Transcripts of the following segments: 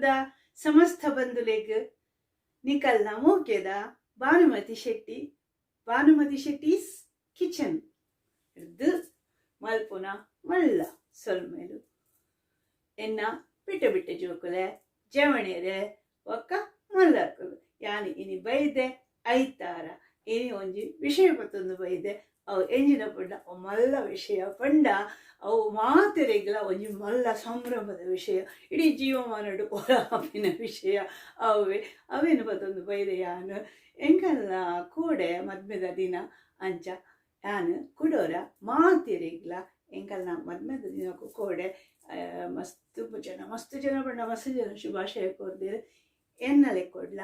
ಕುಟುಂಬದ ಸಮಸ್ತ ಬಂಧುಲೆಗ್ ನಿಕಲ್ನ ಮೂಕೆದ ಭಾನುಮತಿ ಶೆಟ್ಟೀಸ್ ಕಿಚನ್ ಇರ್ದು ಮಲ್ಪುನ ಮಲ್ಲ ಸೊಲ್ಮೇಲು ಎನ್ನ ಬಿಟ್ಟೆ ಜೋಕುಲೆ ಜವಣೆರೆ ಒಕ್ಕ ಮಲ್ಲರ್ಕುಲು ಯಾನಿ ಇನಿ ಬೈದೆ ಐತಾರ ಇನಿ ಒಂಜಿ ವಿಷಯ ಪತ್ತೊಂದು ಬೈದೆ ಅವು ಎಂಜಿನ ಪಂಡ ಮಲ್ಲ ವಿಷಯ ಪಂಡ ಅವು ಮಾತೆರೆಗ್ಲ ಒಂಜಿ ಮಲ್ಲ ಸಂಭ್ರಮದ ವಿಷಯ ಇಡೀ ಜೀವಮಾನಡು ಹೊರಹಾಪಿನ ವಿಷಯ ಅವೇನು ಪತ್ತೊಂದು ಬೈದೆ ಯಾನು ಎಂಕಲ್ಲ ಕೂಡೆ ಮದ್ಮೆದ ದಿನ ಅಂಚ ಯಾನು ಕುಡೋರ ಮಾತೆರೆಗ್ಲ ಎಂಕಲ್ನ ಮದ್ಮೆದ ದಿನಕ್ಕೂ ಕೋಡೆ ಮಸ್ತ್ ಜನ ಪಂಡ ಮಸ್ತ್ ಜನ ಶುಭಾಶಯ ಕೋರ್ದಿರು ಎನ್ನಲೆ ಕೊಡ್ಲ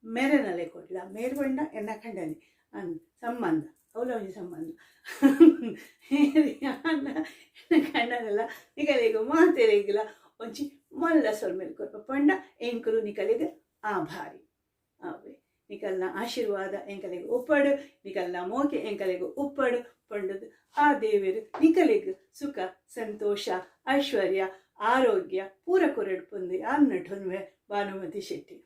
ಮೆರನಲೆ ಕೊಡ್ಲ ಮೇರ್ ಪಂಡ ಎನ್ನ ಕಂಡನೆ ಸಂಬಂಧ ಅವಳ ಒಂಜಿ ಸಂಬಂಧ ಎನ್ನ ಕಂಡನಲ್ಲ ನಿಕಲೆಗ್ ಮಾತೆರೆಗ್ಲ ಒಂಜಿ ಮಲ್ಲ ಸೊಲ್ಮೇಲೆ ಕೊರ್ಪ ಪಂಡ ಎಂಕುಲು ನಿಕಲೆಗ್ ಆಭಾರಿ ಅವೇ ನಿಕಲ್ನ ಆಶೀರ್ವಾದ ಎಂಕಲೆಗ್ ಉಪ್ಪಡು ನಿಕಲ್ನ ಮೋಕೆ ಎಂಕಲೆಗ್ ಉಪ್ಪಡು ಪಂಡದು ಆ ದೇವರು ನಿಕಲೆಗ್ ಸುಖ ಸಂತೋಷ ಐಶ್ವರ್ಯ ಆರೋಗ್ಯ ಪೂರ ಕೊರಡ್ಪುಂದು ಅನ್ನಟೊನ್ವೆ ಭಾನುಮತಿ ಶೆಟ್ಟಿ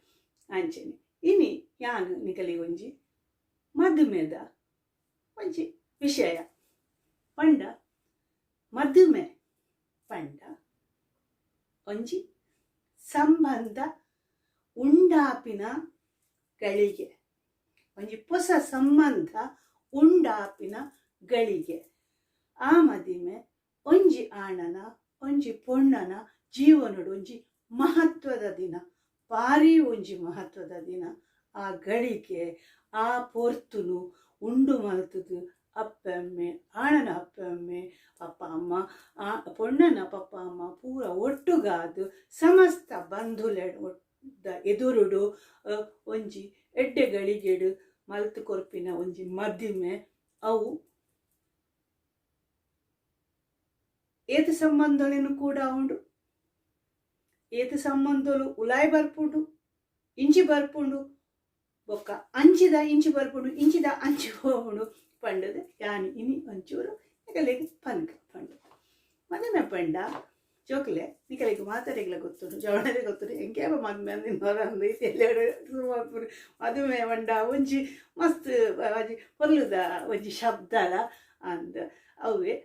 ಅಂಚನೆ ಇನಿ ಯಾನು ನಿಕಲೆಗ್ ಒಂಜಿ ಮದುಮೆದ ಒಂಜಿ ವಿಷಯ ಪಂಡ ಮದುಮೆ ಪಂಡ ಒಂಜಿ ಸಂಬಂಧ ಉಂಡಾಪಿನ ಗಳಿಗೆ ಒಂಜಿ ಹೊಸ ಸಂಬಂಧ ಉಂಡಾಪಿನ ಗಳಿಗೆ ಆ ಮದಿಮೆ ಒಂಜಿ ಆಣನ ಒಂಜಿ ಪೊಣ್ಣನ ಜೀವನಡು ಒಂಜಿ ಮಹತ್ವದ ದಿನ ಭಾರಿ ಒಂಜಿ ಮಹತ್ವದ ದಿನ ಆ ಗಳಿಗೆ ಆ ಪೊರ್ತುನು ಉಂಡು ಮಲ್ತುದು ಅಪ್ಪಮ್ಮೆ ಆಣನ ಅಪ್ಪಮ್ಮೆ ಪಪ್ಪ ಅಮ್ಮ ಆ ಪೊಣ್ಣನ ಪಪ್ಪ ಅಮ್ಮ ಪೂರ ಒಟ್ಟುಗಾದು ಸಮಸ್ತ ಬಂಧುಲೆ ಎದುರುಡು ಒಂಜಿ ಎಡ್ಡೆ ಗಳಿಗೆಡು ಮಲ್ತು ಕೊರ್ಪಿನ ಒಂಜಿ ಮದಿಮೆ ಅವು ಏತು ಸಂಬಂಧಲೇನು ಕೂಡ ಉಂಡು ಏತು ಸಂಬಂಧಲು ಉಲಾಯ್ ಬರ್ಪುಂಡು ಇಂಚಿ ಬರ್ಪುಂಡು ಬೊಕ್ಕ ಅಂಚಿದ ಇಂಚಿ ಬರ್ಪುಂಡು ಇಂಚಿದ ಅಂಚಿ ಹೋಗುಂಡು ಪಂಡದು ಯಾನಿ ಇನಿ ಒಂಚೂರು ನಿಕಲೆಗ್ ಪನ್ಕ ಪಂಡು ಮದುಮೆ ಪಂಡ ಜೋಕ್ಲೆ ನಿಕಲೆಗ್ ಮಾತಾಡಿಗ್ಲ ಗೊತ್ತುಂಡು ಜವಣದೆ ಗೊತ್ತುಂಡು ಎಂಕೇಪ ಮದುಮೆ ಅಂದಿನವರಂದು ಎಲ್ಲೆಡೆ ಮದುಮೆ ಪಂಡ ಒಂಜಿ ಮಸ್ತ್ ಹೊರ್ಲುದ ಒಂಜಿ ಶಬ್ದಲ ಅಂದ ಅವೇ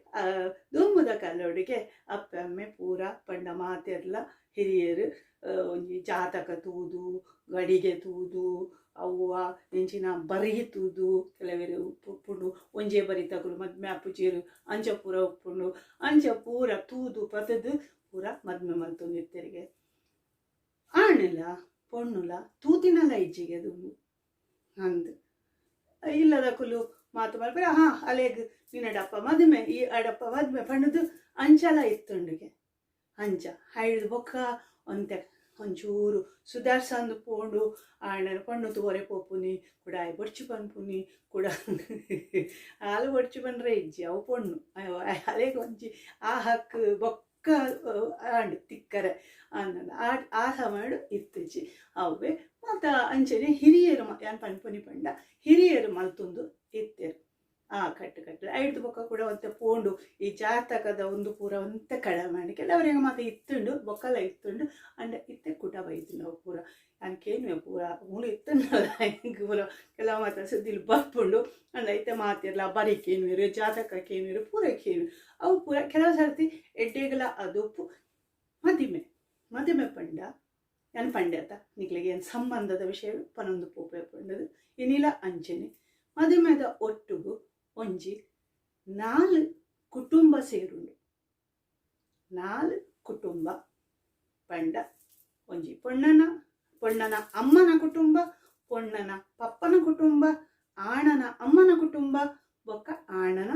ದುಮ್ಮುದ ಕಲ್ಲೊಡಿಗೆ ಅಪ್ಪ ಅಮ್ಮೆ ಪೂರ ಪಂಡ ಮಾತೆರ್ಲ ಹಿರಿಯರು ಒಂಜಿ ಜಾತಕ ತೂದು ಗಡಿಗೆ ತೂದು ಅವ್ವ ನೆಂಚಿನ ಬರಿ ತೂದು ಕೆಲವರು ಉಪ್ಪುಂಡು ಒಂಜೇ ಬರಿ ತಗುಲು ಮದ್ಮೆ ಅಪ್ಪುಜೇರು ಅಂಚ ಪೂರ ಉಪ್ಪುಂಡು ಅಂಚ ಪೂರ ತೂದು ಪತದು ಪೂರ ಮದ್ಮೆ ಮಲ್ತೊಂದಿತ್ತೆರಿಗೆ ಆಣೆಲ್ಲ ಪೊಣ್ಣುಲ ತೂತಿನಲ್ಲ ಇಜ್ಜಿಗೆ ದುಮ್ಮು ಅಂದು ಇಲ್ಲದ ಕುಲು ಮಾತು ಮಲ್ಪರೆ ಅಲೆಗ್ ನಿನ್ನಡಪ್ಪ ಮದುಮೆ ಈ ಅಡಪ್ಪ ಮದುಮೆ ಪಣ್ಣದು ಅಂಚಲ ಇತ್ತುಂಡಿಗೆ ಅಂಚ ಹೈದು ಬೊಕ್ಕ ಒಂತೆ ಒಂಚೂರು ಸುಧಾರ್ಸಂದು ಪೋಂಡು ಆಣನ ಪಣ್ಣು ತೋರೆ ಪೋಪುನಿ ಕುಡಾಯಿ ಬೊಡ್ಚಿ ಪನ್ಪುನಿ ಕುಡ ಹಾಲು ಬೊಡ್ಚಿ ಪಂಡ್ರೆ ಇಜ್ಜಿ ಅವು ಪೊಣ್ಣು ಅಲೆಗೆ ಒಂಜಿ ಆ ಹಕ್ಕು ಬೊಕ್ಕ ಆಂಡು ತಿಕ್ಕರೆ ಅನ್ನಲ್ಲ ಆ ಸಮಯ ಇತ್ತಿಜ್ಜಿ ಅವೇ ಮತ್ತು ಅಂಚನೆ ಹಿರಿಯರು ಯಾನ್ ಪನ್ಪುನಿ ಪಂಡ ಹಿರಿಯರು ಮಲ್ತೊಂದು ಇತ್ತೆರು ಕಟ್ಟು ಐದು ಬೊಕ್ಕ ಕೂಡ ಒಂತೆ ಪೋಂಡು ಈ ಜಾತಕದ ಒಂದು ಪೂರ ಒಂತೆ ಕಡೆ ಮಾಡಿ ಕೆಲವರಿಗೆ ಮಾತ್ರ ಇತ್ತುಂಡು ಬೊಕ್ಕಲ ಇತ್ತುಂಡು ಅಂಡ ಇತ್ತೆ ಕುಟ ಬೈತು ನಾವು ಪೂರ ಅನ್ಕೇನು ಪೂರ ಮೂಳು ಇತ್ತುಂಡಲ್ಲ ಹಿಂಗೆ ಪೂರ ಕೆಲವು ಮಾತ್ರ ಸುದ್ದಿಲು ಬರ್ಪುಂಡು ಅಂಡ ಐತೆ ಮಾತಿರ್ಲ ಬರಿಕೇನುವಿರು ಜಾತಕಕ್ಕೇನುವಿರು ಪೂರಕ್ಕೇನು ಅವು ಪೂರ ಕೆಲವು ಸರ್ತಿ ಎಡ್ಡೆಗಲ ಅದೊಪ್ಪು ಮದುಮೆ ಪಂಡ ಏನು ಪಂಡ್ಯತ ನಿಕ್ಲಿಗೆ ಏನು ಸಂಬಂಧದ ವಿಷಯ ಪನೊಂದು ಪೋಪೆ ಪಂಡದು ಏನಿಲ್ಲ ಅಂಚನೆ ಮದುಮೆದ ಒಟ್ಟುಗು ಒಂಜಿ 4 ಕುಟುಂಬ ಸೇರುಂಡು 4 ಕುಟುಂಬ ಪಂಡ ಒಂಜಿ ಪೊಣ್ಣನ ಅಮ್ಮನ ಕುಟುಂಬ ಪೊಣ್ಣನ ಪಪ್ಪನ ಕುಟುಂಬ ಆಣನ ಅಮ್ಮನ ಕುಟುಂಬ ಬೊಕ್ಕ ಆಣನ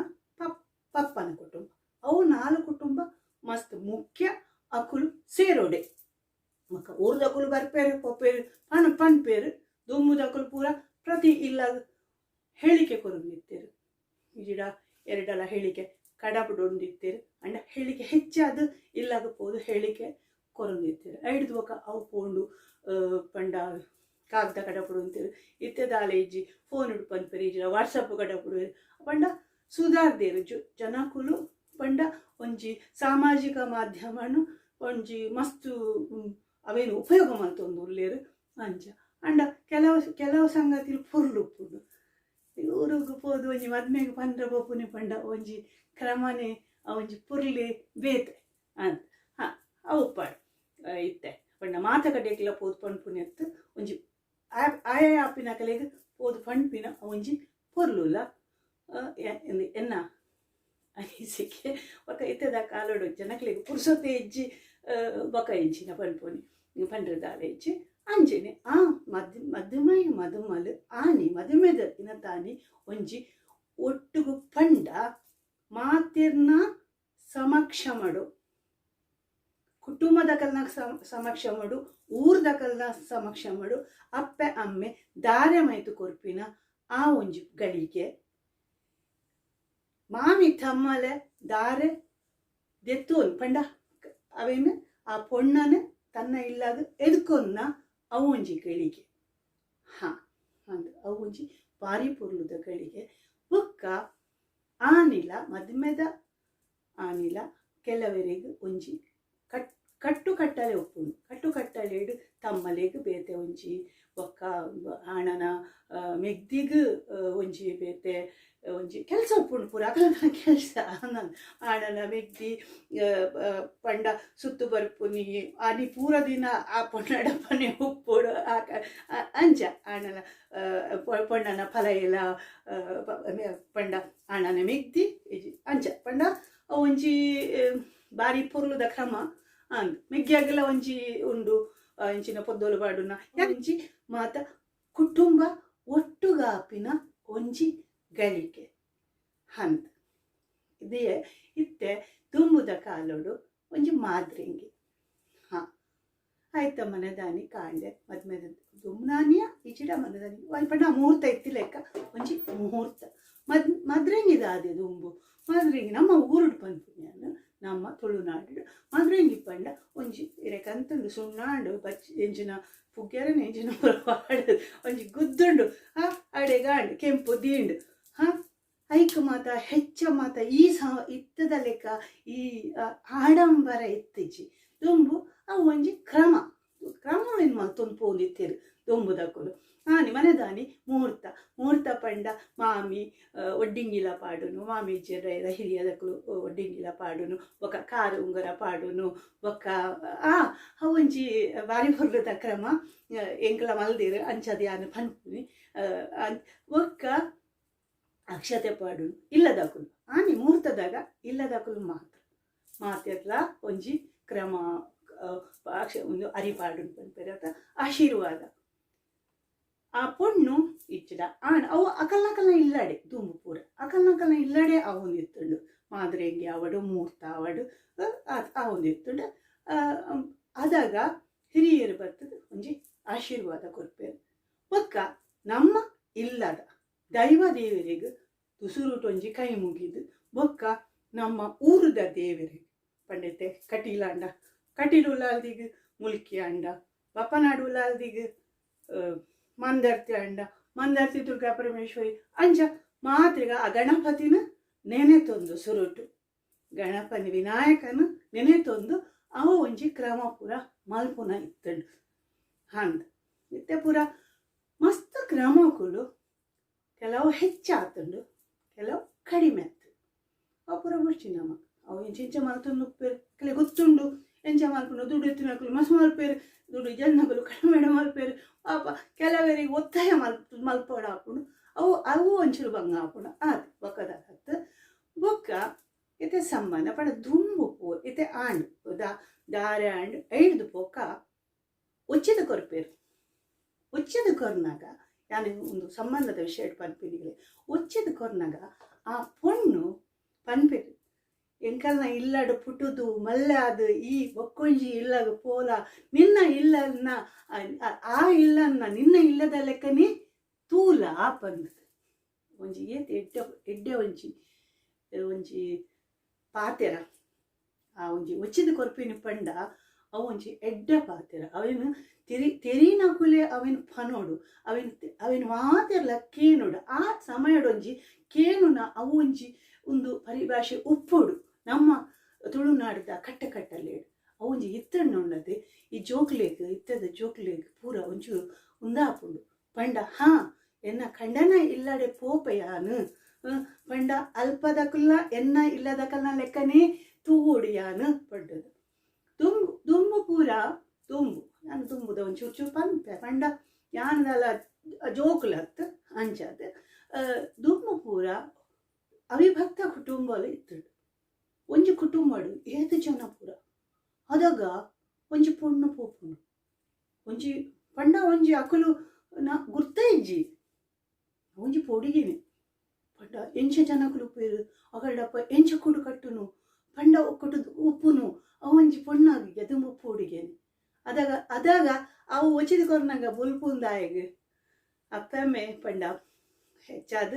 ಪಪ್ಪನ ಕುಟುಂಬ ಅವು 4 ಕುಟುಂಬ ಮಸ್ತ್ ಮುಖ್ಯ ಅಕುಲು ಸೇರೋಡೆ ಮಕ್ಕ ಊರ್ದಕುಲು ಬರ್ಪೇರು ಪೊಪ್ಪೇರು ಪನ್ಪೇರು ದುಮ್ಮುದಕುಲು ಪೂರ ಪ್ರತಿ ಇಲ್ಲ ಹೇಳಿಕೆ ಕೊರೊಂದಿತ್ತೇರು ಗಿಡ ಎರಡಲ ಹೇಳಿಕೆ ಕಡಪಡೊಂದಿತ್ತೇರು ಅಂಡ ಹೇಳಿಕೆ ಹೆಚ್ಚಾದ ಇಲ್ಲಾಗ ಪೋದು ಹೇಳಿಕೆ ಕೊರೊಂದಿತ್ತೇರು ಐಡ್ದು ಬೊಕ ಅವು ಪೋಂಡು ಪಂಡ ಕಾಗ್ದ ಕಡಪಡೊಂತೇರು ಇತ್ತೆದಾಲೆ ಇಜ್ಜಿ ಫೋನ್ ಉಡು ಪನ್ಪೇರು ಇಜ್ಜಿನ ವಾಟ್ಸಪ್ ಕಡಪಡು ಪಂಡ ಸುಧಾರ್ದೇರು ಜನಕುಲು ಪಂಡ ಒಂಜಿ ಸಾಮಾಜಿಕ ಮಾಧ್ಯಮನು ಒಂಜಿ ಮಸ್ತು ಅವೇನು ಉಪಯೋಗ ಮಾಡ್ತೊಂದು ಉಳ್ಳೇರು ಅಂಚ ಅಂಡ ಕೆಲವು ಸಂಗತಿಲು ಪೊರ್ಲುಪ್ಪುಡು ಊರಿಗೆ ಪೋದು ಒಂಜಿ ಮದ್ಮೆಗೆ ಪಂಡ್ರೆ ಬೋಪುನಿ ಪಂಡ ಒಂಜಿ ಕ್ರಮನೆ ಒಂಜಿ ಪುರ್ಲಿ ಬೇತೆ ಅಂತ ಅವು ಪಾಡು ಇತ್ತೆ ಪಂಡ ಮಾತುಕತೆಗೆಲ್ಲ ಪೋದು ಪಂಡ್ಪುನೆತ್ತು ಒಂಜಿ ಆಯ ಆಪಿನ ಕಲೆಗೆ ಪೋದು ಪಂಡ್ಪಿನ ಒಂಜಿ ಪೊರ್ಲುಲ್ಲ ಎನ್ನ ಅನಿಸಿಕೆ ಬೊಕ ಇತ್ತದ ಕಾಲೋಡು ಜನಕ್ಲೆಗ್ ಪುರ್ಸೊತ್ತೆ ಇಜ್ಜಿ ಬೊಕ ಎಂಚಿನ ಪಂಡ್ಪುನಿ ಪಂಡ್ರದಾಲ ಇಜ್ಜಿ ಅಂಚೆನೆ ಮದುಮೈ ಮದುಮಲು ಆನಿ ಮದುಮೆದ ಇನತಾನಿ ಒಂಜಿ ಒಟ್ಟುಗು ಪಂಡ ಮಾತಿರ್ನ ಸಮಕ್ಷಮಡು ಕುಟುಂಬದ ಕಲ್ನ ಸಮಕ್ಷಮಡು ಊರ್ದ ಕಲ್ನ ಸಮಕ್ಷಮಡು ಅಪ್ಪೆ ಅಮ್ಮೆ ದಾರೆ ಮೈತು ಕೊರ್ಪಿನ ಆ ಒಂಜಿ ಗಳಿಗೆ ಮಾಮಿ ತಮ್ಮಲೆ ದಾರೆ ದೆತ್ತೋನ್ ಪಂಡ ಅವೇನು ಆ ಪೊಣ್ಣನ ತನ್ನ ಇಲ್ಲಾದ ಎದ್ಕೊನ್ನ ಅವು ಒಂಜಿ ಗಳಿಗೆ ಅಂದ್ರೆ ಅವು ಒಂಜಿ ಬಾರಿ ಪೊರ್ಲುದ ಗಳಿಗೆ ಬೊಕ್ಕ ಆನಿಲ ಮದ್ಮೆದ ಆನಿಲ ಕೆಲವರಿಗೆ ಒಂಜಿ ಕಟ್ಟುಕಟ್ಟಲೆ ಒಪ್ಪುಂಡು ಕಟ್ಟುಕಟ್ಟಲೆಡು ತಮ್ಮಲೆಗ್ ಬೇತೆ ಒಂಜಿ ಬೊಕ್ಕ ಆಣನ ಮೆಗ್ದಿಗ್ ಒಂಜಿ ಬೇತೆ ಒಂಜಿ ಕೆಲಸ ಒಪ್ಪುಂಡು ಪೂರ ಅಕಲ್ನ ಕೆಲಸ ಆಣನ ಮೆಗ್ದಿ ಪಂಡ ಸುತ್ತು ಬರ್ಪುನಿ ಆನಿ ಪೂರ ದಿನ ಆ ಪೊಣ್ಣಡಪ್ಪನೆ ಉಪ್ಪುಡು ಅಂಚ ಆಣನ ಪೊಣ್ಣನ ಫಲ ಎಲ್ಲ ಪಂಡ ಆಣನ ಮೆಗ್ದಿ ಅಂಚ ಪಂಡ ಒಂಜಿ ಬಾರಿ ಪೊರ್ಲುದ ಕ್ರಮ ಅಂದ್ ಮೆಗ್ಗಿಯಾಗೆಲ್ಲ ಒಂಜಿ ಉಂಡು ಇಂಚಿನ ಪೊದ್ದೋಲು ಪಾಡುನ ಒಂಜಿ ಮಾತ ಕುಟುಂಬ ಒಟ್ಟುಗಾಪಿನ ಒಂಜಿ ಗಳಿಕೆ ಹಂತ ಇದೇ ಇತ್ತೆ ತುಂಬುದ ಕಾಲೋಡು ಒಂಜಿ ಮಾದ್ರೆಂಗಿ ಆಯ್ತ ಮನದಾನಿ ಕಾಂಡೆ ಮದ್ಮೆದ ದುಮ್ನಾನಿಯ ಇಚಿಡ ಮನದಾನಿ ಪಂಡ ಮುಹೂರ್ತ ಇತ್ತಿ ಲೆಕ್ಕ ಒಂಜಿ ಮುಹೂರ್ತ ಮದ್ರೆಂಗಿದ ಆದೆ ದುಂಬು ಮದ್ರೆಂಗಿ ನಮ್ಮ ಊರುಡು ಪನ್ಪುಣ್ಯನು ನಮ್ಮ ತುಳುನಾಡು ಮದ್ರೆಂಗಿ ಪಂಡ ಒಂಜಿ ಇರೆಕಂತಂದು ಸುಣ್ಣಾಂಡು ಬಚ್ಚಿ ಎಂಚಿನ ಪುಗ್ಗೆರನ ಎಂಚಿನ ಪಾಡು ಒಂಜಿ ಗುದ್ದುಂಡು ಅಡೆಗಾಂಡು ಕೆಂಪು ದೀಂಡು ಐಕ ಮಾತ ಹೆಚ್ಚ ಮಾತ ಈ ಇತ್ತದ ಲೆಕ್ಕ ಈ ಆಡಂಬರ ಇತ್ತಿಜಿ ದುಂಬು ಅವು ಒಂಜಿ ಕ್ರಮವೇನು ಮಲ್ತೊಂದು ಪೋಂದಿತ್ತೇರು ದುಂಬುದಕ್ಕಲು ಆನಿ ಮನೆದಾನಿ ಮುಹೂರ್ತ ಪಂಡ ಮಾಮಿ ಒಡ್ಡಿಂಗಿಲ ಪಾಡುನು ಮಾಮಿ ಜರ ಹಿರಿಯದಕ್ಕಲು ಒಡ್ಡಿಂಗಿಲ ಪಾಡುನು ಬೊಕ್ಕ ಕಾರು ಉಂಗರ ಪಾಡುನು ಬೊಕ್ಕ ಒಂಜಿ ಬಾರಿ ಹೊರ್ಲದ ಕ್ರಮ ಎಂಕಲ ಮಲ್ದೇರು ಅಂಚದ ಯಾನು ಪನ್ಪುನಿ ಬೊಕ್ಕ ಅಕ್ಷತೆ ಪಾಡುನು ಇಲ್ಲದಕ್ಕಲು ಆನಿ ಮುಹೂರ್ತದಾಗ ಇಲ್ಲದಕ್ಕಲು ಮಾತೆರ್ಲ ಒಂಜಿ ಕ್ರಮ ಒಂದು ಅರಿಪಾಡುನು ಪನ್ಪೆರ ಆಶೀರ್ವಾದ ಆ ಪೊಣ್ಣು ಇಚ್ಚಿಡ ಅವು ಅಕಲ್ನಕಲ್ನ ಇಲ್ಲಡೆ ದುಂಬು ಪೂರ ಅಕಲ್ನಕಲ್ನ ಇಲ್ಲಡೆ ಅವೊಂದಿತ್ತುಂಡು ಮಾದ್ರೆಂಗಿ ಅವಡು ಮುಹೂರ್ತ ಅವಡು ಅವೊಂದಿತ್ತುಂಡು ಅದಾಗ ಹಿರಿಯರು ಬರ್ತದೆ ಒಂಜಿ ಆಶೀರ್ವಾದ ಕೊರ್ಪೇರು ಬೊಕ್ಕ ನಮ್ಮ ಇಲ್ಲದ ದೈವ ದೇವರಿಗೆ ತುಸುರುಟು ಒಂಜಿ ಕೈ ಮುಗಿದು ಬೊಕ್ಕ ನಮ್ಮ ಊರದ ದೇವರಿಗೆ ಪಂಡಿತೆ ಕಟೀಲಾಂಡ ಕಟೀಲುಲಾಲ್ದಿಗ್ ಮುಲ್ಕಿ ಅಂಡ ಬಪ್ಪನಾಡು ಉಲಾಲ್ದಿಗ್ ಮಂದರ್ತಿ ಅಂಡ ಮಂದರ್ತಿ ದುರ್ಗಾ ಪರಮೇಶ್ವರಿ ಅಂಚ ಮಾತ್ರಿಗ ಆ ಗಣಪತಿನ ನೆನೆತೊಂದು ಸುರುಟು ಗಣಪನಿ ವಿನಾಯಕನ ನೆನೆತೊಂದು ಅವ ಒಂಜಿ ಕ್ರಮ ಪೂರ ಮಲ್ಪುನ ಇತ್ತಂಡು ಹಂದ ಇತ್ತೆ ಪೂರ ಮಸ್ತ್ ಕ್ರಮಗಳು ಕೆಲವು ಹೆಚ್ಚಾತುಂಡು ಕೆಲವು ಕಡಿಮೆ ಆತು ಅವು ಪೂರ ಬುಡ್ಚಿ ನಮ್ಮ ಅವು ಇಂಚ ಮಲ್ತೊಂದು ಉಪ್ಪೇರು ಕೆಲ ಗೊತ್ತುಂಡು ಎಂಚ ಮಲ್ಪುಂಡು ದುಡ್ಡು ಎತ್ತಿನಕಲು ಮಸ್ ಮಲ್ಪೇರು ದುಡ್ಡು ಜನಗಳು ಕಡಿಮೆ ಮಲ್ಪೇರು ಪಾಪ ಕೆಲವರಿಗೆ ಒತ್ತಾಯ ಮಲ್ಪೋಡು ಹಾಕೊಂಡು ಅವು ಒಂಚೂರು ಭಂಗ ಹಾಕೊಂಡು ಆತು ಬೊಕ್ಕದಾಗತ್ತು ಬೊಕ್ಕ ಇತ್ತೆ ಸಂಬಂಧ ಪಡ ದುಂಬು ಪೂ ಇತ್ತೆ ಆಂಡು ದಾರೆ ಆಂಡು ಐಡ್ದು ಪೊಕ್ಕ ಒಚ್ಚಿದ ಕೊರ್ಪೇರು ಒಚ್ಚಿದ ಕೊರ್ನಾಗ ಯಾನು ಒಂದು ಸಂಬಂಧದ ವಿಷಯ ಪನ್ಪಿನಿಗೆ ಒಚ್ಚಿದ ಕೊರ್ನಾಗ ಆ ಪೊಣ್ಣು ಪನ್ಪೇರು ಎಂಕಲ್ನ ಇಲ್ಲಡು ಪುಟುದು ಮಲ್ಲೆ ಅದು ಈ ಬೊಕ್ಕೊಂಜಿ ಇಲ್ಲಗ ಪೋಲ ನಿನ್ನ ಇಲ್ಲನ್ನ ಆ ಇಲ್ಲನ್ನ ನಿನ್ನ ಇಲ್ಲದ ಲೆಕ್ಕನೇ ತೂಲ ಪಂದು ಒಂಜಿ ಎಡ್ಡೆ ಒಂಜಿ ಪಾತೆರ ಆ ಒಂಜಿ ಒಚ್ಚಿದ ಕೊರ್ಪಿನ ಪಂಡ ಅವು ಒಂಜಿ ಎಡ್ಡೆ ಪಾತೆರ ಅವೇನು ತೆರಿನಕುಲೆ ಅವೇನು ಪನೋಡು ಅವೇನು ಮಾತೆರ್ಲ ಕೇನುಡು ಆ ಸಮಯಡೊಂಜಿ ಕೇನುನ ಅವು ಒಂಜಿ ಒಂದು ಪರಿಭಾಷೆ ಉಪ್ಪುಡು ನಮ್ಮ ತುಳುನಾಡಿದ ಕಟ್ಟಲೇಡು ಒಂಜಿ ಇತ್ತಣ್ಣ ಉಂಡತೆ ಈ ಜೋಕ್ಲೇಗ್ ಇತ್ತದ ಜೋಕ್ಲೇಗ್ ಪೂರ ಒಂಚೂರು ಉಂದಾಪುಂಡು ಪಂಡ ಹಾ ಎನ್ನ ಖಂಡನ ಇಲ್ಲಡೆ ಪೋಪೆಯಾನು ಪಂಡ ಅಲ್ಪದಕುಲ್ಲ ಎನ್ನ ಇಲ್ಲದಕಲ್ನ ಲೆಕ್ಕನೇ ತೂಡಿಯಾನು ಪಂಡದು ದುಂಬು ದುಂಬು ಪೂರ ದುಂಬು ನಾನು ದುಂಬುದ ಒಂಚೂರು ಚೂರು ಪಂಪೆ ಪಂಡ ಯಾನದಲ್ಲ ಜೋಕ್ಲತ್ ಅಂಚದು ದುಂಬು ಪೂರ ಅವಿಭಕ್ತ ಕುಟುಂಬಲು ಇತ್ತಡು ಒಂಜಿ ಕುಟುಂಬಡು 7 ಜನ ಪೂರ ಅದಾಗ ಒಂಜಿ ಪೊಣ್ಣು ಪೋಪುಂಡು ಒಂಜಿ ಪಂಡ ಒಂಜಿ ಅಕುಲು ನಾ ಗುರ್ತ ಇಜ್ಜಿ ಒಂಜಿ ಪೊಡಿಗೆನೆ ಪಂಡ ಎಂಚ ಜನಕುಲು ಪೇರು ಅಗಲ್ಡಪ್ಪ ಎಂಚ ಕುಡು ಕಟ್ಟುನು ಪಂಡ ಒಕ್ಕುಟು ಉಪ್ಪುನು ಅವಂಜಿ ಪೊಣ್ಣಾಗಿ ದುಂಬು ಪೋಡಿಗೆನೆ ಅದಾಗ ಅವು ಒಚಿದ ಕೊರ್ನಂಗ ಬುಲ್ಪುಂದಾಯಿಗೆ ಅಪ್ಪಮ್ಮೆ ಪಂಡ ಹೆಚ್ಚಾದ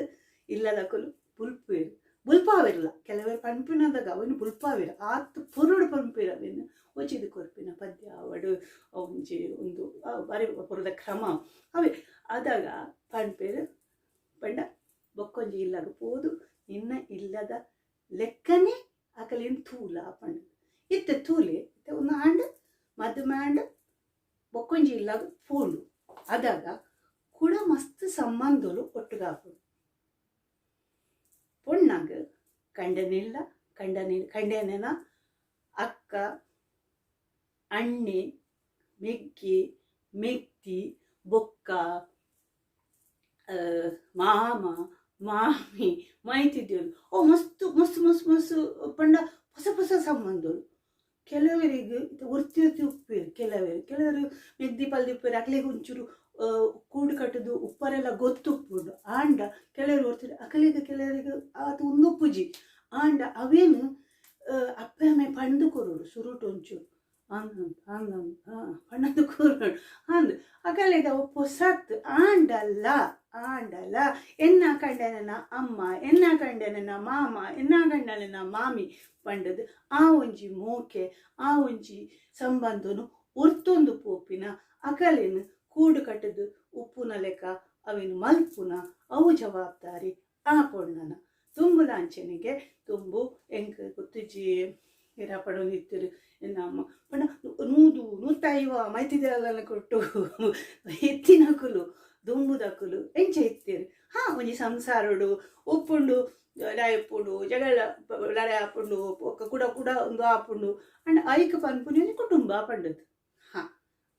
ಇಲ್ಲದಕುಲು ಬುಲ್ಪೇರು ಬುಲ್ಪಾವಿರಲ್ಲ ಕೆಲವೇ ಪಂಪಿನದಾಗ ಅವನು ಬುಲ್ಪಾವಿರ ಆತು ಪುರುಡು ಪಂಪಿರವೇನು ಒಚಿದು ಕೊರ್ಪಿನ ಪದ್ಯ ಅವಡು ಒಂಜಿ ಒಂದು ಬರಿ ಪುರದ ಕ್ರಮ ಅವೇ ಆದಾಗ ಪಂಪೇರು ಪಂಡ ಬೊಕ್ಕೊಂಜಿ ಇಲ್ಲಾಗ ಪೋದು ನಿನ್ನ ಇಲ್ಲದ ಲೆಕ್ಕನೇ ಅಕಲಿನ ತೂಲ ಪಂಡ ಇತ್ತೆ ತೂಲೆ ಇತ್ತೆ ಒಂದು ಆಂಡ್ ಮದುವೆ ಆಂಡ್ ಬೊಕ್ಕೊಂಜಿ ಇಲ್ಲಾಗ ಪೋಲು ಅದಾಗ ಕೂಡ ಮಸ್ತ್ ಸಂಬಂಧಲು ಒಟ್ಟುಗಾಪುಡು ಪೊಣ್ಣಾಗ ಕಂಡನಿಲ್ಲ ಕಂಡೇನ ಅಕ್ಕ ಅಣ್ಣೆ ಮೆಗ್ಗೆ ಮೆತ್ತಿ ಬೊಕ್ಕ ಮಾಮ ಮಾಮಿ ಮೈತಿದ್ದೇಳು ಓ ಮಸ್ತು ಮಸ್ತು ಮಸ್ತು ಮಸ್ತು ಪಂಡ ಹೊಸ ಸಂಬಂಧಗಳು ಕೆಲವರಿಗೆ ಒರ್ತಿ ಉಪ್ಪೇರು ಕೆಲವರು ಮೆಗ್ದಿ ಪಲ್ದಿ ಉಪ್ಪೇರು ಅಕ್ಲೆಗೆ ಒಂಚೂರು ಕೂಡು ಕಟ್ಟದು ಉಪ್ಪರೆಲ್ಲ ಗೊತ್ತುಪ್ಪುಡು ಆಂಡ ಕೆಲವರು ಓದ್ತಾರೆ ಅಕಲಿಗೆ ಕೆಲವರಿಗೆ ಅದು ಒಂದೊಪ್ಪುಜಿ ಆಂಡ ಅವೇನು ಅಪ್ಪ ಅಮ್ಮ ಪಂಡು ಕೊರೋಡು ಸುರುಟು ಒಂಚೂರು ಪಣ್ಣದು ಕೊರೋಡು ಅಂದು ಅಕಲಿಗೆ ಪೊಸತ್ ಆಂಡಲ್ಲ ಎನ್ನ ಕಂಡನ ಅಮ್ಮ ಎನ್ನ ಕಂಡನ ಮಾಮ ಎನ್ನ ಕಂಡನ ಮಾಮಿ ಪಂಡದು ಆ ಒಂಜಿ ಮೋಕೆ ಆ ಒಂಜಿ ಸಂಬಂಧನು ಒರ್ತೊಂದು ಪೋಪಿನ ಅಕಲೇನು ಕೂಡು ಕಟ್ಟದು ಉಪ್ಪುನ ಲೆಕ್ಕ ಅವೇನು ಮಲ್ಪುನ ಅವು ಜವಾಬ್ದಾರಿ ಆ ಪೊಣ್ಣನ ತುಂಬುಲಾಂಚನಿಗೆ ತುಂಬು ಎಂಕ್ ಗೊತ್ತುಜಿ ಪಡೊಂದಿತ್ತರು ನಮ್ಮ ಪಂಡ ನೂತೈವ ಮೈತಿದೆಲ್ಲ ಕೊಟ್ಟು ಎತ್ತಿನಕುಲು ದುಂಬುದಕುಲು ಎಂಚ ಇತ್ತೀರು ಒಂಜಿ ಸಂಸಾರಡು ಉಪ್ಪುಂಡು ಲಡಾಯಿಪ್ಪುಂಡು ಜಗಳ ಲಡಾಯಿ ಹಾಪುಂಡು ಕೂಡ ಒಂದು ಆಪುಂಡು ಅಂಡ್ ಐಕ ಪನ್ಪುನಿ ಕುಟುಂಬ ಪಂಡದು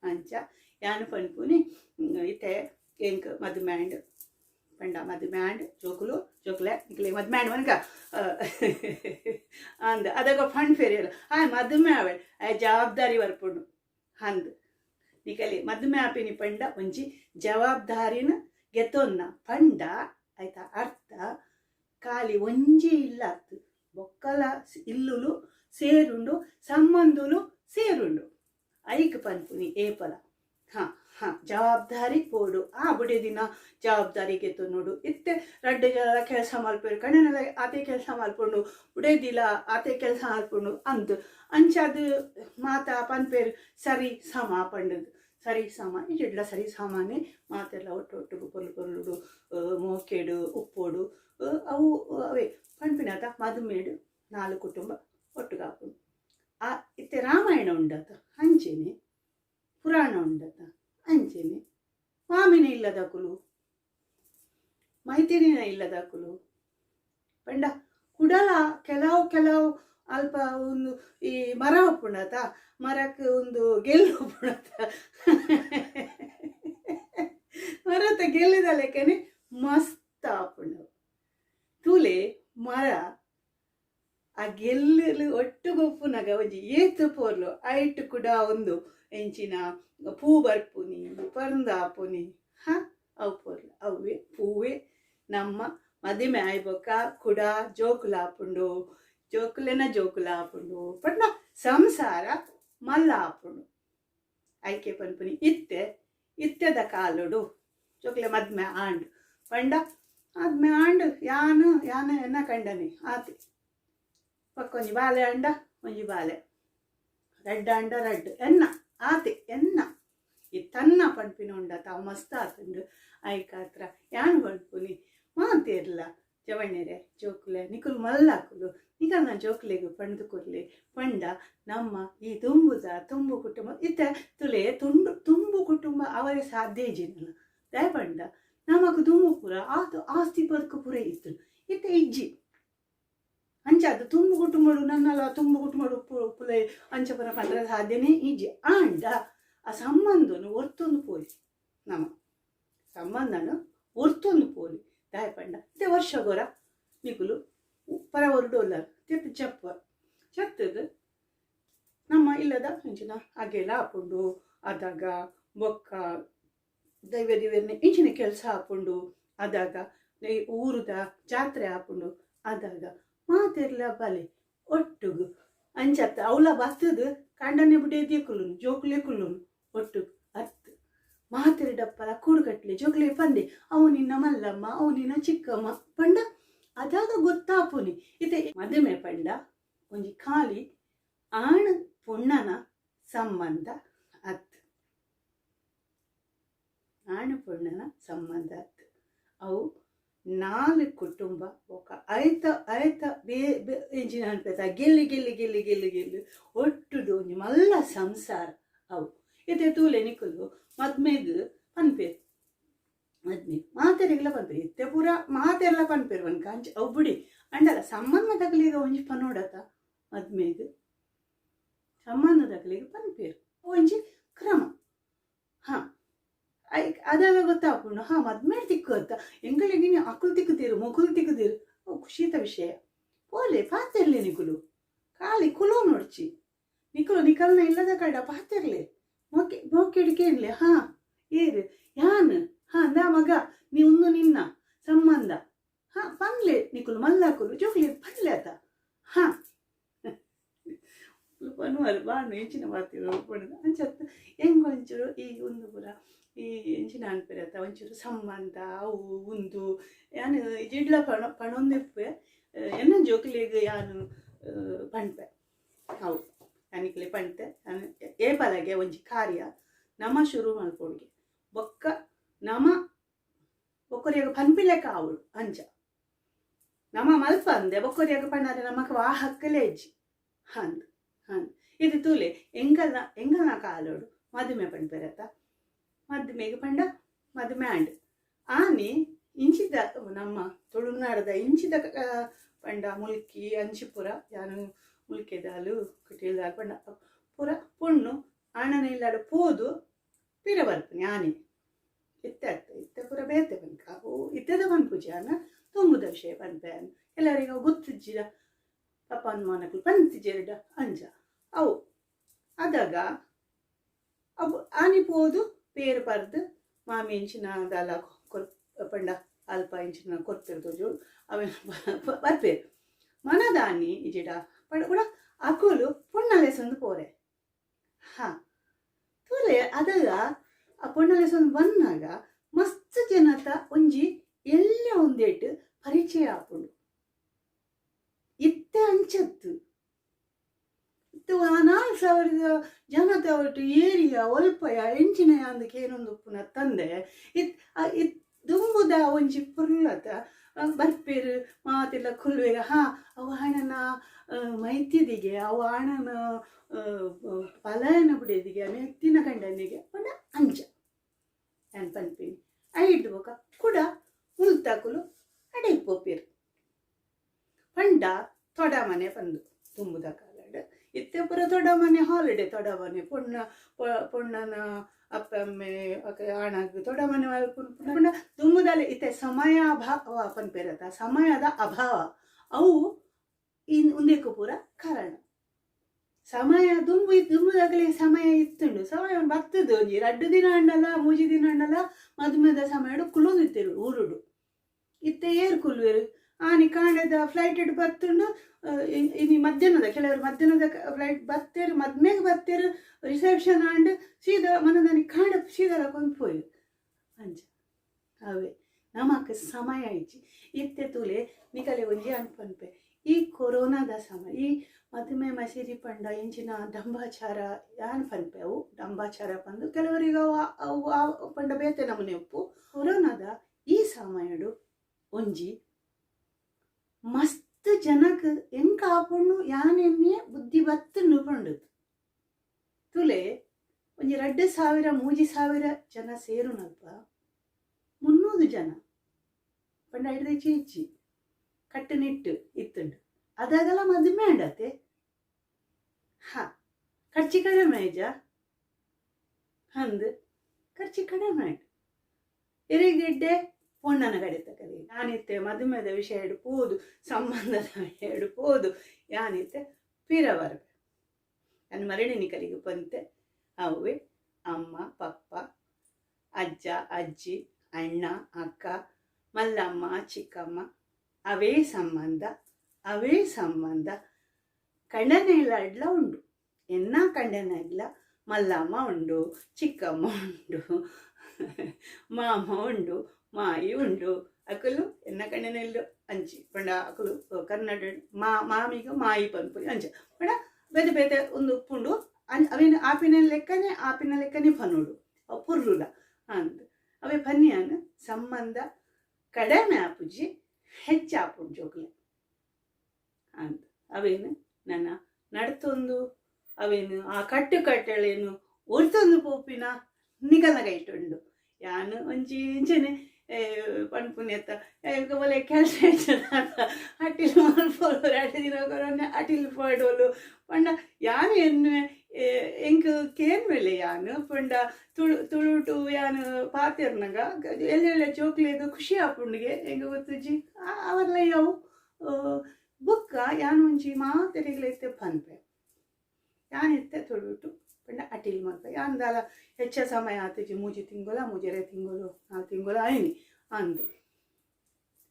ಅಂಚ ಯಾನು ಪನ್ಪುನಿ ಇತ್ತೆ ಎಂಕ್ ಮದುಮ್ಯಾಂಡ್ ಪಂಡ ಮದುಮ್ಯಾಂಡ್ ಜೋಕುಲೆ ನಿಕ್ಲೆ ಮದುಮ್ಯಾಂಡ್ ಮನ್ಕ ಅಂದ ಅದಾಗ ಫಂಡ್ ಫೇರಿಯಲ್ಲ ಮದುಮೆ ಆವೆ ಜವಾಬ್ದಾರಿ ಬರ್ಪುಂಡು ಅಂದ್ ನಿಕಲಿ ಮದುಮೆ ಆಪಿನಿ ಪಂಡ ಒಂಜಿ ಜವಾಬ್ದಾರಿನ ಗೆತ್ತೊನ್ನ ಪಂಡ ಆಯ್ತಾ ಅರ್ಥ ಖಾಲಿ ಒಂಜಿ ಇಲ್ಲತ್ತು ಬೊಕ್ಕಲ ಇಲ್ಲುಲು ಸೇರುಂಡು ಸಂಬಂಧುಲು ಸೇರುಂಡು ಐಕ್ ಪನ್ಪುನಿ ಏಪಲ ಜವಾಬ್ದಾರಿ ಪೋಡು ಬುಡೆ ದಿನ ಜವಾಬ್ದಾರಿ ಗೆತ್ತು ನೋಡು ಇತ್ತೆ ರಡ್ಡು ಜನ ಕೆಲಸ ಮಲ್ಪೇರು ಕಣ್ಣನೆಲ್ಲ ಆತೆ ಕೆಲಸ ಮಲ್ಪುಂಡು ಬುಡೇದಿಲ್ಲ ಆತೆ ಕೆಲಸ ಮಲ್ಪುಂಡು ಅಂದು ಅಂಚದು ಮಾತಾ ಪನ್ಪೇರು ಸರಿ ಸಮ ಪಂಡದು ಸರಿ ಸಮ ಇಡ್ಲ ಸರಿ ಸಾಮಾನೆ ಮಾತೆಲ್ಲ ಒಟ್ಟೊಟ್ಟಿಗೆ ಪೊರ್ಲು ಮೋಕೆಡು ಉಪ್ಪೋಡು ಅವು ಅವೇ ಪನ್ಪಿನಾತ ಮದುಮೇಡು 4 ಕುಟುಂಬ ಒಟ್ಟುಗಾಪುಂಡು ಇತ್ತೆ ರಾಮಾಯಣ ಉಂಡತ ಅಂಚೆನೆ ಪುರಾಣ ಉಂಡತ ಅಂಚೆನೆ ಮಾಮಿನ ಇಲ್ಲದಕುಲು ಮೈತಿರಿನ ಇಲ್ಲದಕುಲು ಪಂಡ ಕುಡಲ ಕೆಲವು ಅಲ್ಪ ಒಂದು ಈ ಮರ ಒಪ್ಪುಂಡತ ಮರಕ್ಕೆ ಒಂದು ಗೆಲ್ಲು ಒಪ್ಪುಂಡತ ಮರತ ಗೆಲ್ಲಿದ ಲೆಕ್ಕನೆ ಮಸ್ತ್ ಆಪುಂಡ ತೂಲೆ ಮರ ಆ ಗೆಲ್ಲು ಒಟ್ಟುಗೊಪ್ಪುನಾಗ ಒಂಜಿ ಏತು ಪೋರ್ಲು ಐಟ್ ಕೂಡ ಒಂದು ಎಂಚಿನ ಪೂ ಬರ್ಪುನಿ ಪರಂದಾಪುನಿ ಅವು ಪೋರ್ಲು ಅವೇ ಪೂವೇ ನಮ್ಮ ಮದುವೆ ಆಯ್ಬೊಕ್ಕ ಕುಡ ಜೋಕುಲಾಪುಂಡು ಜೋಕುಲ ಆಪುಂಡು ಪಟ್ನ ಸಂಸಾರ ಮಲ್ಲ ಆಪುಂಡು ಐಕೆ ಪನ್ಪುನಿ ಇತ್ತೆದ ಕಾಲುಡು ಜೋಕುಲೆ ಮದ್ಮೆ ಆಂಡು ಪಂಡ ಮದ್ಮೆ ಆಂಡು ಯಾನು ಎನ್ನ ಕಂಡನಿ ಆತಿ ಪಕ್ಕೊಂಜಿ ಬಾಲೆ ಅಂಡ ಒಂಜಿ ಬಾಲೆ ರಡ್ಡ ಅಂಡ ರಡ್ಡು ಎನ್ನ ಆತೆ ಎನ್ನ ಈ ತನ್ನ ಪನ್ಪಿನ ಉಂಡ ತಾವು ಮಸ್ತ್ ಆತುಂಡು ಐಕ ಹತ್ರ ಯಾನು ಪನ್ಪುನಿ ಮಾತೇರ್ಲ ಜವಣ್ಣೆರೆ ಜೋಕುಲೆ ನಿಕುಲು ಮಲ್ಲಾಕುಲು ನಿಕಲ್ನ ಜೋಕುಲೆಗ್ ಪಂಡ್ದು ಕೊರ್ಲೆ ಪಂಡ ನಮ್ಮ ಈ ತುಂಬು ಕುಟುಂಬ ಇತ್ತ ತುಲೆ ತುಂಬು ಕುಟುಂಬ ಅವರೇ ಸಾಧ್ಯ ಇಜ್ಜಿನಲ್ಲ ದಯಪಂಡ ನಮಕ್ ದುಂಬು ಪೂರ ಆಸ್ತಿ ಬದುಕು ಪೂರ ಇತ್ತು ಇತ್ತ ಇಜ್ಜಿ ಅಂಚಾದ ತುಂಬು ಕುಟುಂಬಡು ನನ್ನಲ್ಲ ತುಂಬು ಕುಟುಂಬಡು ಪುಲೆ ಅಂಚಪುರ ಪಂಡ್ರ ಸಾಧ್ಯನೇ ಇಜ್ಜಿ ಆಂಡ ಆ ಸಂಬಂಧನು ಒರ್ತೊಂದು ಪೋಲಿ ನಮ್ಮ ಸಂಬಂಧನು ಒರ್ತೊಂದು ಪೋಲಿ ದಯಪಂಡ ಇತ್ತೆ ವರ್ಷ ಗೊರ ನಿಕುಲು ಪರವರು ಡೋಲರ್ ತಿತ್ತು ಚತ್ತದ ನಮ್ಮ ಇಲ್ಲದ ಇಂಚಿನ ಹಾಗೆಲ್ಲ ಹಾಕೊಂಡು ಆದಾಗ ಬೊಕ್ಕ ದೈವ್ಯದಿವ್ಯರ್ನೆ ಇಂಚಿನ ಕೆಲಸ ಹಾಕೊಂಡು ಆದಾಗ ಊರದ ಜಾತ್ರೆ ಹಾಕೊಂಡು ಆದಾಗ ಮಾತೆರ್ಲ ಬಲೆ ಒಟ್ಟುಗು ಅಂಚತ್ತ ಅವಳ ಬತ್ತದು ಕಂಡನೆ ಬಿಡೇದಿ ಕುಲ್ಲುನು ಜೋಕುಲೆ ಕುಲ್ಲುನು ಒಟ್ಟುಗು ಅತ್ತು ಮಾತೆರಡಪ್ಪಲ ಕೂಡುಗಟ್ಲೆ ಜೋಕುಲೆ ಪಂದೆ ಅವು ನಿನ್ನ ಮಲ್ಲಮ್ಮ ಅವು ನಿನ್ನ ಚಿಕ್ಕಮ್ಮ ಪಂಡ ಅದಾಗ ಗೊತ್ತಾಪುನಿ ಇತ್ತೆ ಮದುವೆ ಪಂಡ ಒಂಜಿ ಖಾಲಿ ಆಣ ಪುಣ್ಣನ ಸಂಬಂಧ ಅತ್ತು ಆಣ ಪುಣ್ಣನ ಸಂಬಂಧ ಅತ್ತು ಅವು 4 ಕುಟುಂಬ ఒక ಐತ ಎಂಚಿನ ಅನ್ಪೇತ ಗೆಲ್ಲಿ ಒಟ್ಟುದು ಒಂಜಿ ಮಲ್ಲ ಸಂಸಾರ ಅವು ಇತ್ತೆ ತೂಲೆ ನಿಕುಲು ಮದ್ಮೆಗ್ ಪನ್ಪೇರು ಮದ್ಮೆ ಮಾತೆರೆಗ್ಲ ಪನ್ಪೇರು ಇತ್ತೆ ಪೂರ ಮಾತೆರ್ಲ ಪನ್ಪೇರು ಒನ್ ಕಾಂಚ ಅವು ಬಿಡಿ ಅಂಡಲ ಸಂಬಂಧ ತಗಲಿಗ ಒಂಜಿ ಪನೋಡತ ಮದ್ಮೆಗ್ ಸಂಬಂಧ ತಗಲಿಗ ಪನ್ಪೇರು ಒಂಜಿ ಕ್ರಮ ಹಾ ಅದಾಗ ಗೊತ್ತಾಪುಂಡು ಮದ್ಮೇಡ್ ತಿಕ್ಕೋತ್ತ ಎಂಗಳಿಗೆ ಅಕುಲು ತಿಕ್ಕುತ್ತೀರು ಮೊಕುಲು ತಿಕ್ಕುತ್ತೀರು ಖುಷಿತ ವಿಷಯ ಪೋಲೆ ಪಾತೆರ್ಲಿ ನಿಕುಲು ಖಾಲಿ ಕುಲೋ ನೋಡ್ಚಿ ನಿಕುಲು ನಿಕಲ್ನ ಇಲ್ಲದ ಕಡ ಪಾತೆರ್ಲಿ ಮೊಕ್ಕೆಡ್ಕೇನ್ಲಿ ಏರು ಯಾನ್ ನಾ ಮಗ ನೀ ಒಂದು ನಿನ್ನ ಸಂಬಂಧ ಪನ್ಲೆ ನಿಕುಲು ಮಲ್ಲಾಕುಲು ಜೋಕ್ಲಿ ಪನ್ಲೆ ಆತ ಪನ್ನುವರು ಬಾನು ಹೆಂಚಿನ ಮಾತಿರೋ ಪಣದ ಅಂಚತ್ತ ಹೆಂಗೊಂಚೂರು ಈ ಒಂದು ಪುರ ಈ ಎಂಚಿನ ಅನ್ಪಿರತ್ತ ಒಂಚೂರು ಸಂಬಂಧ ಅವು ಉಂದು ಯಾನು ಜಿಡ್ಲ ಪಣೊಂದಿಪ್ಪೆ ಎನ್ನ ಜೋಕುಲೆಗ್ ಯಾನು ಪಣ್ಪೆ ಅವು ಯಾನಿಕ್ಲೆ ಪಣ್ತೆ ಏಪಲಗೆ ಒಂಜಿ ಕಾರ್ಯ ನಮ ಶುರು ಮಲ್ಪೊಡ್ಗೆ ಬೊಕ್ಕ ನಮ ಬೊಕ್ಕರಿಯಾಗ ಪನ್ಪಿಲೆಕ್ಕ ಅವಳು ಅಂಚ ನಮ ಮಲ್ಪ ಅಂದೆ ಬೊಕ್ಕರಿಯಾಗ ಪಣ್ಣಾರೆ ನಮಕ್ ವಾಹಕ್ಕಲೇ ಇಜ್ಜಿ ಹಂದ್ ಇದು ತೂಲೆ ಎಂಗಲ್ನ ಕಾಲೋಡು ಮದುಮೆ ಪಣ್ಪೆರತ್ತ ಮದ್ಮೆಗೆ ಪಂಡ ಮದುವೆ ಆಂಡ್ ಆನೆ ಇಂಚಿದ ನಮ್ಮ ತುಳುನಾಡದ ಇಂಚಿದ ಪಂಡ ಮುಲ್ಕಿ ಅಂಚಿಪುರ ಯಾನು ಮುಲ್ಕೆದಾಲು ಕುಟಿಲ್ದಾಲ್ ಪಂಡ ಪುರ ಪುಣ್ಣು ಆಣನ ಇಲ್ಲಾಡ ಪೋದು ಪಿರ ಬರ್ಪನೆ ಆನೆ ಇತ್ತೆ ಪುರ ಬೇತೆ ಪನ್ಕ ಓ ಇತ್ತೆದ ಪನ್ಪುಜಿ ಅನ್ನ ತುಂಬುದ ವಿಷಯ ಪನ್ಪೆ ಅನ್ನ ಎಲ್ಲರಿಗೂ ಗೊತ್ತಿಜ್ಜಿದ ಪಪ್ಪನ ಮನಕ್ಲು ಪಂತಿಜೆರಡ ಅಂಜ ಅವು ಅದಾಗ ಅವು ಆನೆ ಪೋದು ಪೇರು ಪರ್ದು ಮಾಮಿ ಇಂಚಿನ ದಾಲ ಪಂಡ ಅಲ್ಪ ಇಂಚಿನ ಕೊರ್ತಿರ್ದು ಜೋಳು ಅವೇನು ಬರ್ಪೇರು ಮನದಾನಿ ಇಜಿಡ ಪಂಡ ಕೂಡ ಅಕುಲು ಪುಣ್ಣಲೆಸೊಂದು ಪೋರೆ ತೋಲೆ ಅದಾಗ ಆ ಪುಣ್ಣಲೆಸೊಂದು ಬಂದಾಗ ಮಸ್ತ್ ಜನತ ಒಂಜಿ ಎಲ್ಲ ಒಂದೇಟು ಪರಿಚಯ ಆಪುಂಡು ಇತ್ತೆ ಅಂಚತ್ತು 4,000 ಜನತೆ ಒಟ್ಟು ಏರಿಯ ಒಲ್ಪಯ ಎಂಚಿನ ಅಂದಕ್ಕೆ ಏನೊಂದು ಪುನಃ ತಂದೆ ದುಂಬುದ ಒಂಜಿ ಪುರ್ಲತ ಬರ್ಪೇರು ಮಾತೆಲ್ಲ ಕುಲ್ವೇಗ ಅವ ಹಣನ ಮೈತಿದಿಗೆ ಅವ ಹಣನ ಪಲಾಯನ ಬಿಡೋದಿಗೆ ಮೆತ್ತಿನ ಗಂಡನಿಗೆ ಪುಣ ಅಂಚ ನಾನು ಪನ್ಪೇನಿ ಐದು ಬೊಕ ಕೂಡ ಮುಲ್ತಾಕುಲು ಅಡೆಪ್ಪೋಪೇರು ಪಂಡ ತೊಡ ಮನೆ ಬಂದು ತುಂಬುದ ಕಾಲ ಇತ್ತೆ ಪುರ ತೊಡ ಮನೆ ಹಾಲಿಡೇ ತೊಡ ಮನೆ ಪೊಣ್ಣನ ಅಪ್ಪ ಅಮ್ಮೆ ಆಣಗ್ ತೊಡ ಮನೆ ಪುಣ್ಣ ತುಂಬುದಲ್ಲಿ ಇತ್ತೆ ಸಮಯ ಅಭಾವ ಪನ್ಪೇರತ್ತ ಸಮಯದ ಅಭಾವ ಅವು ಉಂದೇಕು ಪೂರ ಕಾರಣ ಸಮಯ ದುಂಬುದಾಗಲೇ ಸಮಯ ಇತ್ತುಂಡು ಸಮಯ ಬರ್ತದೆ ಒಂಜಿ 2 ದಿನ ಅಂಡಲ್ಲ 3 ದಿನ ಅಂಡಲ್ಲ ಮದುಮೆದ ಸಮಯ ಕುಲೊಂದಿತ್ತೇರು ಊರುಡು ಇತ್ತೆ ಏರು ಕುಲ್ವೇರು ಆನಿ ಕಾಂಡದ ಫ್ಲೈಟ್ ಇಟ್ಟು ಬರ್ತುಂಡು ಇನಿ ಮಧ್ಯಾಹ್ನದ ಕೆಲವರು ಮಧ್ಯಾಹ್ನದ ಫ್ಲೈಟ್ ಬರ್ತೇರು ಮದ್ಮೆಗೆ ಬರ್ತೇರು ರಿಸೆಪ್ಷನ್ ಆಂಡ್ ಸೀದಾ ಮನದಾನಿ ಕಾಂಡ ಸೀದಾ ಕೊಂಡ್ಪೋಯು ಅಂಚ ಅವೇ ನಮಕ್ ಸಮಯ ಇಜ್ಜಿ ಇತ್ತೆ ತೂಲೆ ನಿಕಲೆ ಒಂಜಿ ಅನ್ಪನ್ಪೆ ಈ ಕೊರೋನಾದ ಸಮಯ ಈ ಮದುಮೆ ಮಸೀದಿ ಪಂಡ ಇಂಚಿನ ದಂಬಾಚಾರ ಯಾನ್ ಪನ್ಪೆ ಅವು ದಂಬಾಚಾರ ಪಂದು ಕೆಲವರಿಗೆ ಅವು ಪಂಡ ಬೇತೆ ನಮನೆ ಉಪ್ಪು ಕೊರೋನಾದ ಈ ಸಮಯಡು ಒಂಜಿ ಮಸ್ತ್ ಜನಕ್ಕೆ ಹೆಂಗೆ ಕಾಪುಂಡು ಯಾನೆನ್ನೆ ಬುದ್ಧಿ ಬತ್ತು ನಿಪಂಡು ತುಲೆ ಒಂಜಿ 2,000-3,000 ಜನ ಸೇರುನಲ್ಪ 300 ಜನ ಪಂಡ ಹಿಡ್ದು ಇಚ್ಚಿ ಕಟ್ಟುನಿಟ್ಟು ಇತ್ತುಂಡು ಅದಾಗಲ್ಲ ಮದುವೆ ಅಂಡತೆ ಹಾ ಖರ್ಚಿ ಕಡಿಮೆ ಇಜ ಅಂದು ಖರ್ಚಿ ಕಡಿಮೆ ಎರಿಗಿಡ್ಡೆ ಪೊಣ್ಣನ ಕಡೆ ತಕಲಿ ಯಾನಿತ್ತೆ ಮದುಮೆದ ವಿಷಯ ಹಿಡ್ಪೋದು ಸಂಬಂಧದ ವಿಷಯ ಹಿಡ್ಪೋದು ಯಾನಿತ್ತೆ ಪೀರ ಬರ್ಬೆ ನನ್ನ ಮರಣಿನಿ ಕಲಿಗೆ ಬಂತೆ ಅವೇ ಅಮ್ಮ ಪಪ್ಪ ಅಜ್ಜ ಅಜ್ಜಿ ಅಣ್ಣ ಅಕ್ಕ ಮಲ್ಲಮ್ಮ ಚಿಕ್ಕಮ್ಮ ಅವೇ ಸಂಬಂಧ ಕಂಡನೆಲ್ಲ ಅಡ್ಲ ಉಂಡು ಎನ್ನ ಕಂಡನೆಲ್ಲ ಮಲ್ಲಮ್ಮ ಉಂಡು ಚಿಕ್ಕಮ್ಮ ಉಂಡು ಮಾಮ ಉಂಡು ಮಾಯಿ ಉಂಡು ಅಕಲು ಎನ್ನ ಕಣ್ಣನೆಲ್ಲ ಅಂಚಿ ಪಂಡ ಅಕಲು ಕನ್ನಡ ಮಾಮಿಗ ಮಾಯಿ ಪನ್ಪುರಿ ಅಂಚ ಪಂಡ ಬೇತೆ ಬೇತೆ ಒಂದು ಉಪ್ಪುಂಡು ಅವೇನು ಆಪಿನ ಲೆಕ್ಕನೆ ಪನ್ನುಡು ಪುರ್ರುಲ ಅಂತ ಅವೇ ಪನ್ಯಾನ ಸಂಬಂಧ ಕಡಿಮೆ ಆಪುಜಿ ಹೆಚ್ಚಾಪುಂಡು ಜೋಕ್ಲೆ ಅಂತ ಅವೇನು ನನ್ನ ನಡ್ತೊಂದು ಅವೇನು ಆ ಕಟ್ಟಳೇನು ಒರ್ತೊಂದು ಪೋಪಿನ ನಿಗಲಗ ಇಟ್ಟುಂಡು ಯಾನು ಒಂಚಿ ಇಂಚನೆ ಪನ್ಪುಣ್ಯತ್ತ ಒಲೆ ಕೆಲಸ ಅಟ್ಟಿಲ್ ಮಲ್ಪೋಲು 2 ದಿನ ಅಟಿಲ್ ಪಾಡೋಲು ಪಂಡ ಯಾನು ಎನ್ನು ಎಂಕ್ ಕೇನ್ ಮೇಲೆ ಯಾನು ಪಂಡ ತುಳುಟು ಯಾನು ಪಾತಿರ್ನಾಗ ಎಲ್ಲೆಲ್ಲ ಜೋಕ್ಲೆದು ಖುಷಿ ಆಪುಂಡಿಗೆ ಹೆಂಗೆ ಗೊತ್ತಜ್ಜಿ ಅವರ್ಲ ಯಾವು ಬುಕ್ಕ ಯಾನು ಒಂಚಿ ಮಾತೆರೆಗ್ಲೈತೆ ಪನ್ಪೆ ಯಾನಿತ್ತೆ ತುಳುಟು ಪಂಡ ಅಟಿಲ್ ಮಲ್ಪೆ ಯಾಂದಾಲ ಹೆಚ್ಚ ಸಮಯ ಆತಜಿ 3 ತಿಂಗಳ 3 ತಿಂಗಳು 4 ತಿಂಗಳು ಆಯ್ನಿ ಅಂದ್ರೆ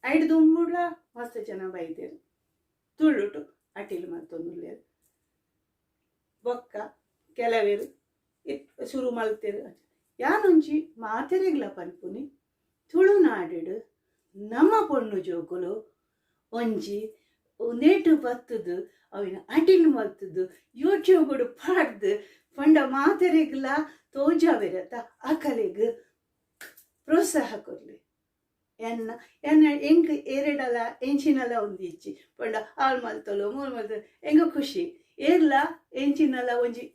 5 ದುಂಬುಡ್ಲ ಮಸ್ತ್ ಜನ ಬೈದೇರು ತುಳುಟು ಅಟಿಲ್ ಮತ್ತೊಂದುಲ್ಲೇರು ಬೊಕ್ಕ ಕೆಲವೇರು ಶುರು ಮಲ್ತೇರು ಯಾನುಂಚಿ ಮಾತೆರೆಗ್ಲ ಪನ್ಪುನಿ ತುಳುನಾಡು ನಮ್ಮ ಪೊಣ್ಣು ಜೋಕುಲು ಒಂಜಿ ನೇಟು ಬತ್ತದು ಅವಿನ ಅಟಿಲ್ ಮಲ್ತದು ಯೂಟ್ಯೂಬ್ ಪಾಡ್ದು ಪಂಡ ಮಾತೆರೆಗ್ಲ ತೋಜಾವಿರತ್ತ ಅಕಲೆಗ್ ಪ್ರೋತ್ಸಾಹ ಕೊರ್ಲಿ ಎನ್ನ ಎಂಕ್ ಎರಡಲ ಎಂಚಿನಲ ಒಂದಿಚ್ಚಿ ಪಂಡ ಆಳ್ ಮಲ್ತಲು 3 ಮಲ್ತಲು ಎಂಗ ಖುಷಿ ಏರ್ಲ ಎಂಚಿನಲ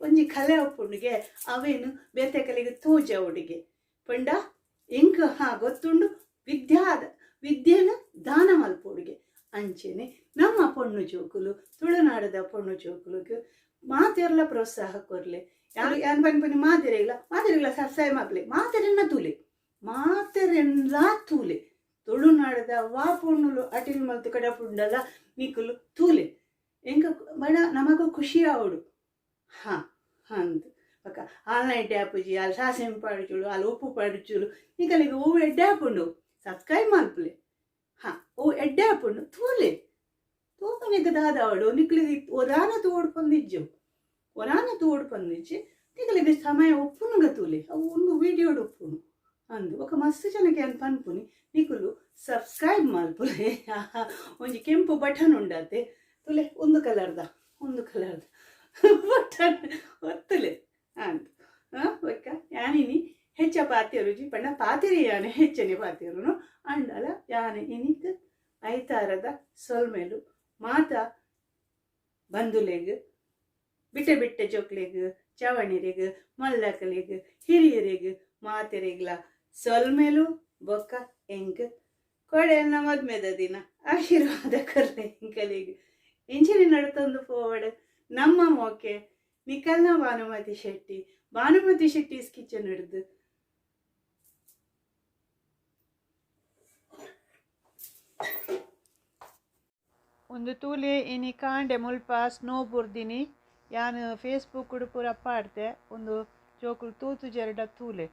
ಒಂಜಿ ಕಲೆ ಅಪ್ಪುಂಡಿಗೆ ಅವೇನು ಬೇತೆ ಕಲೆಗೆ ತೋಜ ಹುಡುಗೆ ಪಂಡ ಎಂಕ್ ಗೊತ್ತುಂಡು ವಿದ್ಯೆನ ದಾನ ಮಲ್ಪುಡುಗೆ ಅಂಚೆನೆ ನಮ್ಮ ಪೊಣ್ಣು ಜೋಕುಲು ತುಳುನಾಡದ ಪೊಣ್ಣು ಜೋಕುಲುಗೆ ಮಾತೆರ್ಲ ಪ್ರೋತ್ಸಾಹ ಕೊರ್ಲೆ ಯಾನು ಪನ್ಪನಿ ಮಾತೆರೆಗ್ಲ ಸಬ್ಸ್ಕ್ರೈಬ್ ಮಾಡ್ಲೆ ಮಾತೆರೆಲ್ಲ ತೂಲೆ ತುಳುನಾಡದ ವಾ ಪೊಣ್ಣುಲು ಅಟಿಲ್ ಮಲ್ತು ಕಡ ಪುಂಡಲ ನಿಕುಲು ತೂಲೆ ಎಂಕ ಬಡ ನಮಗೂ ಖುಷಿ ಆವಡು ಅಂದು ಪಕ್ಕ ಆನ್ಲೈನ್ ಟ್ಯಾಪುಜಿ ಅಲ್ಲಿ ಸಾಸಿವೆ ಪಾಡಿಚುಳು ಅಲ್ಲಿ ಉಪ್ಪು ಪಾಡಿಚುಳು ನಿಕಲಿಗೆ ಹೂವು ಎಡ್ಡೆ ಹಾಕೊಂಡು ಸಬ್ಸ್ಕ್ರೈಬ್ ಮಲ್ಪಲೆ ಓ ಎಡ್ಡೆ ಹಾಕೊಂಡು ತೂಲೆ ತೂಪನಿಗೆ ದಾದಾವಡು ನಿಕ್ಲಿಗೆ ಒರಾನ ತೋಡ್ಪಂದಿಜ್ಜಿ ನಿಕಲಿಗೆ ಸಮಯ ಒಪ್ಪುನುಗ ತೂಲೆ ಅವು ಒಂದು ವಿಡಿಯೋಡು ಒಪ್ಪುನು ಅಂದು ఒక ಮಸ್ತ್ ಜನಕ್ಕೆ ಅನ್ ಪನ್ಪುನಿ ನಿಕುಲು ಸಬ್ಸ್ಕ್ರೈಬ್ ಮಲ್ಪುಲೆ ಒಂಜಿ ಕೆಂಪು ಬಟನ್ ಉಂಡತೆ ತುಲೆ ಒಂದು ಕಲರ್ದ ಬಟನ್ ಒತ್ತಲೆ ಅಂತ ಒಕ್ಕ ಯಾನಿನಿ ಹೆಚ್ಚ ಪಾತಿರುಜಿ ಪಂಡ ಪಾತಿರಿ ಯಾನೆ ಹೆಚ್ಚನೆ ಪಾತಿರುನು ಅಂಡಲ ಯಾನೆ ಇನಿಕ್ ಐತಾರದ ಸೊಲ್ಮೆಲು ಮಾತ ಬಂದುಲೆಗ್ ಬಿಟ್ಟೆ ಜೋಕ್ಲೆಗ್ ಚವಣಿರೆಗ್ ಮಲ್ಲಕಲೆಗ್ ಹಿರಿಯರೆಗ್ ಮಾತೆರೆಗ್ಲ ಸೊಲ್ಮೆಲು ಬೊಕ್ಕ ಎಂಕ್ ಕೊಡೆಯನ್ನ ಮದ್ಮೆದ ದಿನ ಆಶೀರ್ವಾದ ಕೊರ್ಲೆ ಎಂಕಲಿಗೆ ಇಂಚಿನ ನಡ್ತೊಂದು ಪೋವಡ್ ನಮ್ಮ ಮೋಕೆ ನಿಕಲ್ನ ಭಾನುಮತಿ ಶೆಟ್ಟಿ ಕಿಚನ್ ಹಿಡ್ದು ಒಂದು ತೂಲೆ ಇನಿ ಕಾಂಡೆ ಮುಲ್ಪ ಸ್ನೋ ಬುರ್ದಿನಿ ಯಾನು ಫೇಸ್ಬುಕ್ ಪೂರ ಪಾಡ್ತೆ ಒಂದು ಜೋಕುಲು ತೂತು ಜೆರಡ ತೂಲೆ